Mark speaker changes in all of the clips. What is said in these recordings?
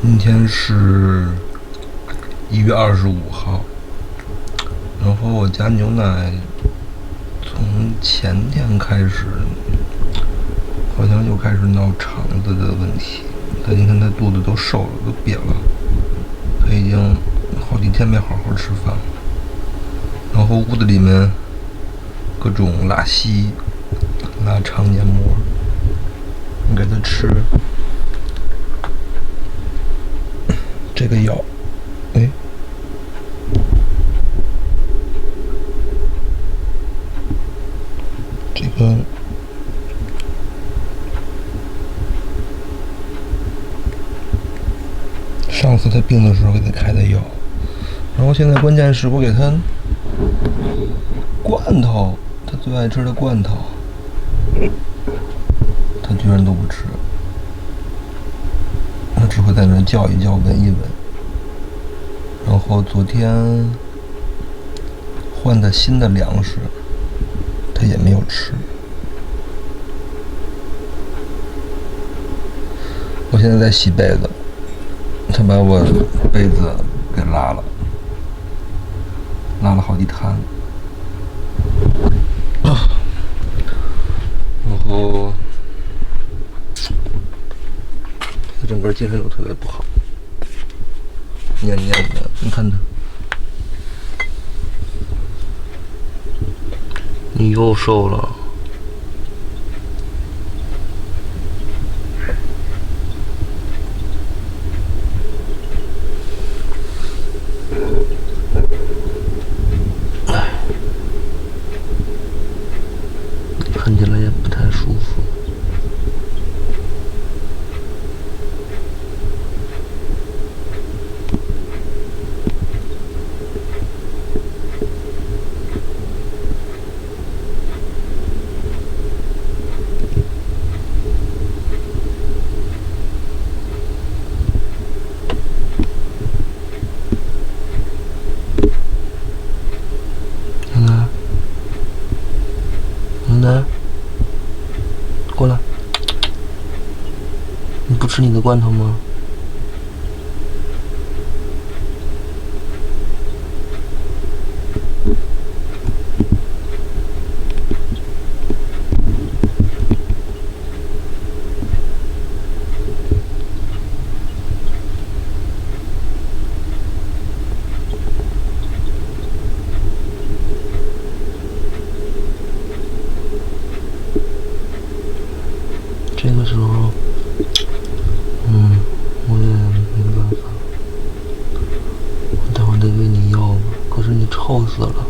Speaker 1: 今天是1月25号，然后我家牛奶从前天开始，好像又开始闹肠子的问题。你看他肚子都瘦了，都瘪了，他已经好几天没好好吃饭了。然后屋子里面各种拉稀、拉肠黏膜，你给他吃这个药，这个上次他病的时候给他开的药，然后现在关键是我给他罐头，他最爱吃的罐头，他居然都不吃，他只会在那叫一叫、闻一闻。然后昨天换的新的粮食，他也没有吃。我现在在洗被子，他把我被子给拉了好几滩，然后他整个精神都特别不好，黏黏的，你看他，你又瘦了。看起来也不太舒服。奶奶，过来，你不吃你的罐头吗？这个时候，我也没办法，我待会儿得喂你药吧。可是你臭死了，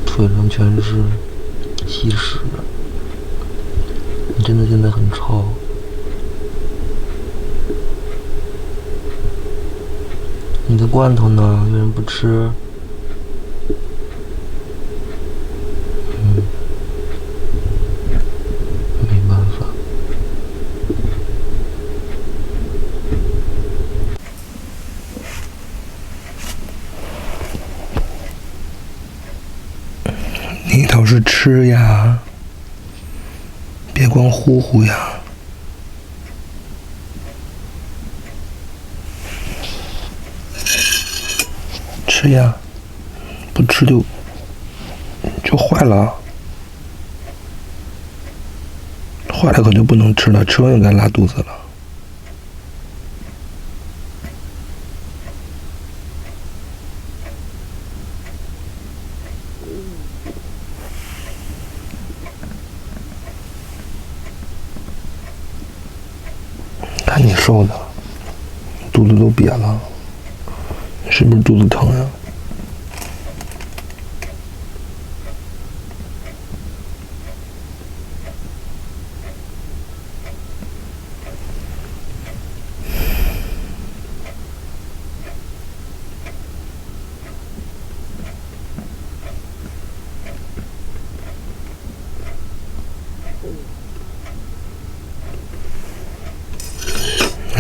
Speaker 1: 腿上全是稀屎，你真的现在很臭。你的罐头呢？为什么不吃？没办法。你倒是吃呀，别光呼呼呀。吃呀，不吃就坏了，坏了可就不能吃了，吃完又该拉肚子了。看你瘦的，肚子都瘪了，是不是肚子疼呀？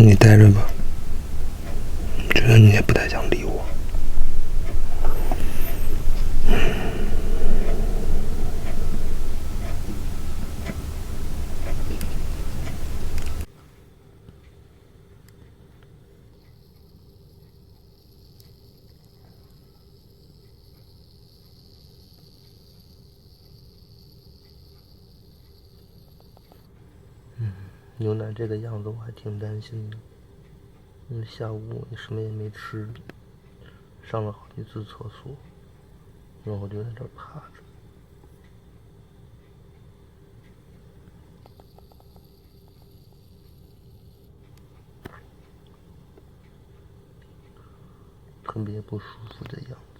Speaker 1: 那你待着吧，觉得你也不太想理我。牛奶这个样子我还挺担心的。下午你什么也没吃，上了好几次厕所，然后就在这儿趴着。特别不舒服的样子。